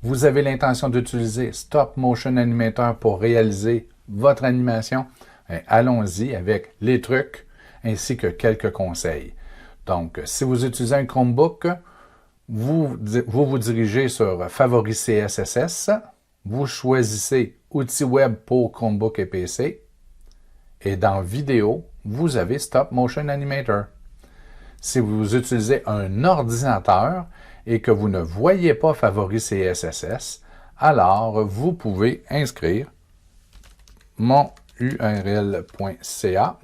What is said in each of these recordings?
vous avez l'intention d'utiliser Stop Motion Animator pour réaliser votre animation, allons-y avec les trucs ainsi que quelques conseils. Donc, si vous utilisez un Chromebook, vous vous dirigez sur Favoris CSS, vous choisissez Outils web pour Chromebook et PC, et dans Vidéo, vous avez Stop Motion Animator. Si vous utilisez un ordinateur et que vous ne voyez pas Favoris CSS, alors vous pouvez inscrire monurl.ca.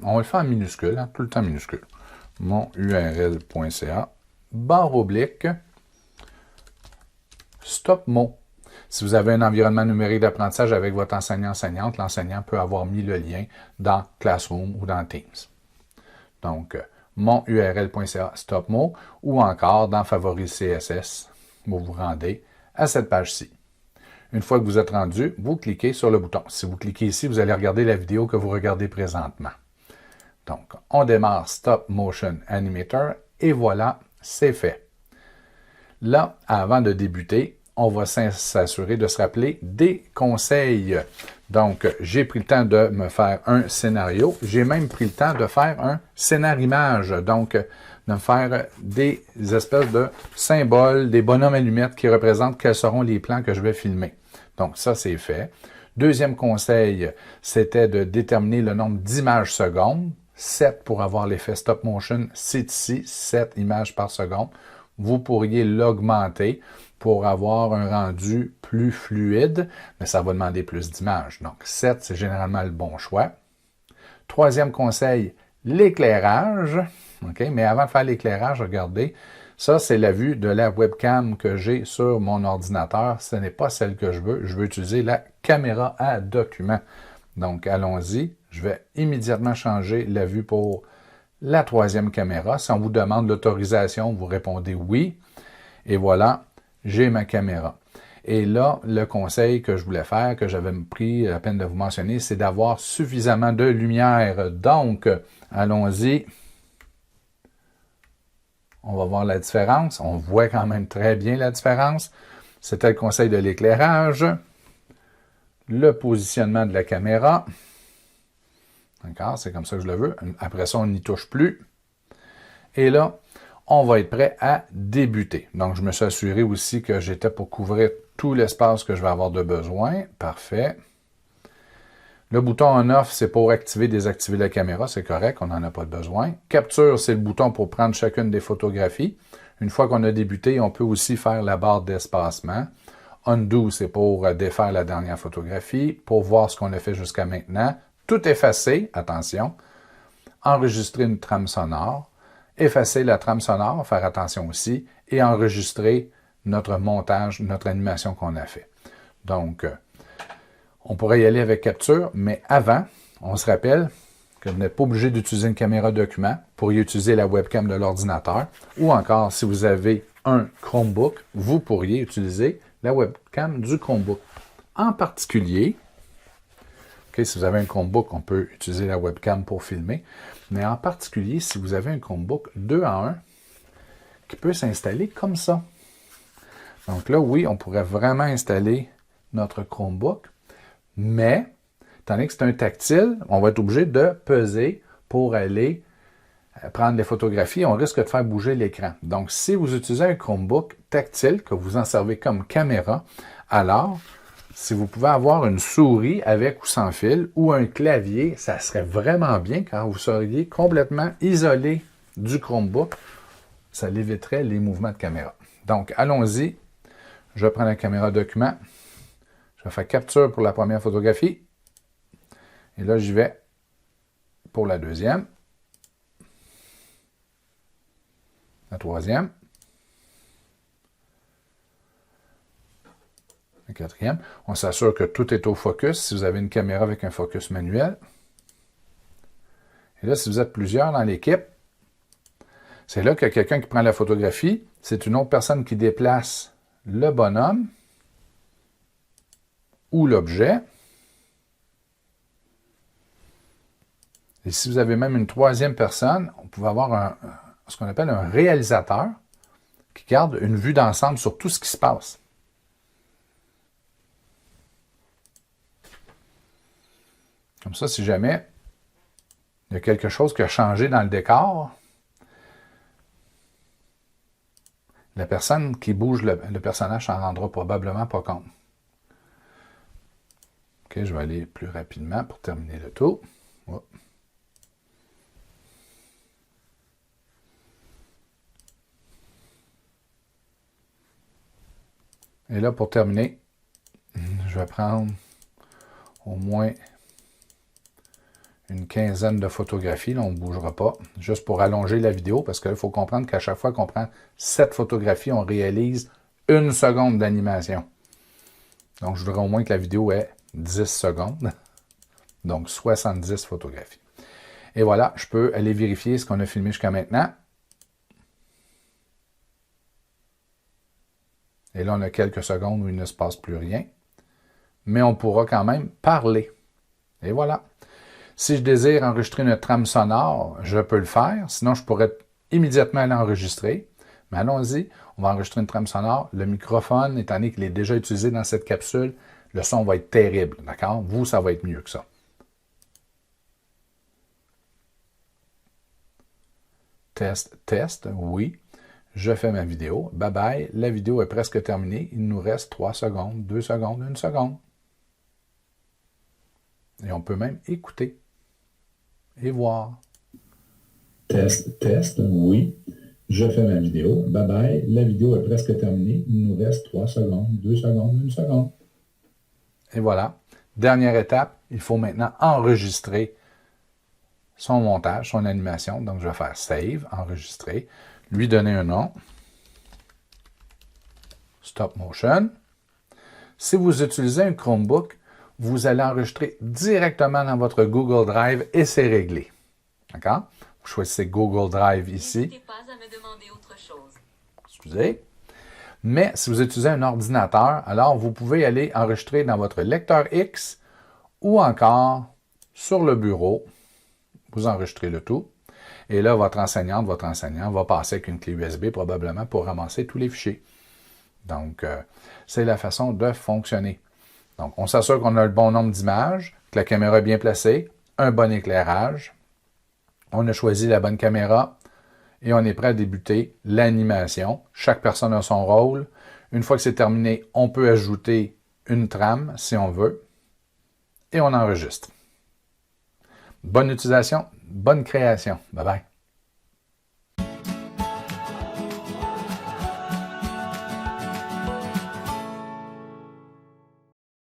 On le fait en minuscule, hein, tout le temps minuscule. monurl.ca, barre oblique, StopMo. Si vous avez un environnement numérique d'apprentissage avec votre enseignant-enseignante, l'enseignant peut avoir mis le lien dans Classroom ou dans Teams. Donc, monurl.ca StopMo ou encore dans Favoris CSS, vous vous rendez à cette page-ci. Une fois que vous êtes rendu, vous cliquez sur le bouton. Si vous cliquez ici, vous allez regarder la vidéo que vous regardez présentement. Donc, on démarre Stop Motion Animator et voilà, c'est fait. Là, avant de débuter, on va s'assurer de se rappeler des conseils. Donc, j'ai pris le temps de me faire un scénario. J'ai même pris le temps de faire un scénar-image. Donc, de me faire des espèces de symboles, des bonhommes allumettes qui représentent quels seront les plans que je vais filmer. Donc, ça, c'est fait. Deuxième conseil, c'était de déterminer le nombre d'images secondes. 7 pour avoir l'effet stop motion, c'est ici, 7 images par seconde. Vous pourriez l'augmenter pour avoir un rendu plus fluide, mais ça va demander plus d'images. Donc, 7, c'est généralement le bon choix. Troisième conseil, l'éclairage. Okay? Mais avant de faire l'éclairage, regardez, ça, c'est la vue de la webcam que j'ai sur mon ordinateur. Ce n'est pas celle que je veux. Je veux utiliser la caméra à document. Donc, allons-y. Je vais immédiatement changer la vue pour la troisième caméra. Si on vous demande l'autorisation, vous répondez oui. Et voilà, j'ai ma caméra. Et là, le conseil que je voulais faire, que j'avais pris la peine de vous mentionner, c'est d'avoir suffisamment de lumière. Donc, allons-y. On va voir la différence. On voit quand même très bien la différence. C'était le conseil de l'éclairage. Le positionnement de la caméra. D'accord? C'est comme ça que je le veux. Après ça, on n'y touche plus. Et là, on va être prêt à débuter. Donc, je me suis assuré aussi que j'étais pour couvrir tout l'espace que je vais avoir de besoin. Parfait. Le bouton on-off, c'est pour activer, désactiver la caméra. C'est correct, on n'en a pas besoin. Capture, c'est le bouton pour prendre chacune des photographies. Une fois qu'on a débuté, on peut aussi faire la barre d'espacement. Undo, c'est pour défaire la dernière photographie, pour voir ce qu'on a fait jusqu'à maintenant. Tout effacer, attention. Enregistrer une trame sonore. Effacer la trame sonore, faire attention aussi. Et enregistrer notre montage, notre animation qu'on a fait. Donc, on pourrait y aller avec capture, mais avant, on se rappelle que vous n'êtes pas obligé d'utiliser une caméra document. Vous pourriez utiliser la webcam de l'ordinateur. Ou encore, si vous avez un Chromebook, vous pourriez utiliser la webcam du Chromebook. En particulier, si vous avez un Chromebook, on peut utiliser la webcam pour filmer. Mais en particulier, si vous avez un Chromebook 2 en 1 qui peut s'installer comme ça. Donc là, oui, on pourrait vraiment installer notre Chromebook. Mais, étant donné que c'est un tactile, on va être obligé de peser pour aller prendre les photographies. On risque de faire bouger l'écran. Donc, si vous utilisez un Chromebook tactile, que vous en servez comme caméra, alors, si vous pouvez avoir une souris avec ou sans fil ou un clavier, ça serait vraiment bien car vous seriez complètement isolé du Chromebook. Ça l'éviterait les mouvements de caméra. Donc, allons-y. Je prends la caméra document. Je vais faire capture pour la première photographie. Et là, j'y vais pour la deuxième. La troisième. La quatrième. On s'assure que tout est au focus si vous avez une caméra avec un focus manuel. Et là, si vous êtes plusieurs dans l'équipe, c'est là qu'il y a quelqu'un qui prend la photographie. C'est une autre personne qui déplace le bonhomme ou l'objet. Et si vous avez même une troisième personne, on peut avoir ce qu'on appelle un réalisateur qui garde une vue d'ensemble sur tout ce qui se passe. Comme ça, si jamais il y a quelque chose qui a changé dans le décor, la personne qui bouge le personnage s'en rendra probablement pas compte. OK, je vais aller plus rapidement pour terminer le tour. Oh. Et là, pour terminer, je vais prendre au moins une quinzaine de photographies. Là, on ne bougera pas, juste pour allonger la vidéo, parce qu'il faut comprendre qu'à chaque fois qu'on prend 7 photographies, on réalise 1 seconde d'animation. Donc, je voudrais au moins que la vidéo ait 10 secondes. Donc, 70 photographies. Et voilà, je peux aller vérifier ce qu'on a filmé jusqu'à maintenant. Et là, on a quelques secondes où il ne se passe plus rien. Mais on pourra quand même parler. Et voilà. Si je désire enregistrer une trame sonore, je peux le faire. Sinon, je pourrais immédiatement l'enregistrer. Mais allons-y, on va enregistrer une trame sonore. Le microphone, étant donné qu'il est déjà utilisé dans cette capsule, le son va être terrible. D'accord? Vous, ça va être mieux que ça. Test, test, oui. Je fais ma vidéo. Bye bye. La vidéo est presque terminée. Il nous reste 3 secondes, 2 secondes, 1 seconde. Et on peut même écouter et voir. Test, test, oui. Je fais ma vidéo. Bye bye. La vidéo est presque terminée. Il nous reste 3 secondes, 2 secondes, 1 seconde. Et voilà. Dernière étape, il faut maintenant enregistrer son montage, son animation. Donc, je vais faire Save, enregistrer, lui donner un nom. Stop Motion. Si vous utilisez un Chromebook, vous allez enregistrer directement dans votre Google Drive et c'est réglé. D'accord? Vous choisissez Google Drive ici. N'hésitez pas à me demander autre chose. Excusez. Mais si vous utilisez un ordinateur, alors vous pouvez aller enregistrer dans votre lecteur X ou encore sur le bureau. Vous enregistrez le tout. Et là, votre enseignant va passer avec une clé USB probablement pour ramasser tous les fichiers. Donc, c'est la façon de fonctionner. Donc, on s'assure qu'on a le bon nombre d'images, que la caméra est bien placée, un bon éclairage. On a choisi la bonne caméra et on est prêt à débuter l'animation. Chaque personne a son rôle. Une fois que c'est terminé, on peut ajouter une trame si on veut et on enregistre. Bonne utilisation, bonne création. Bye bye.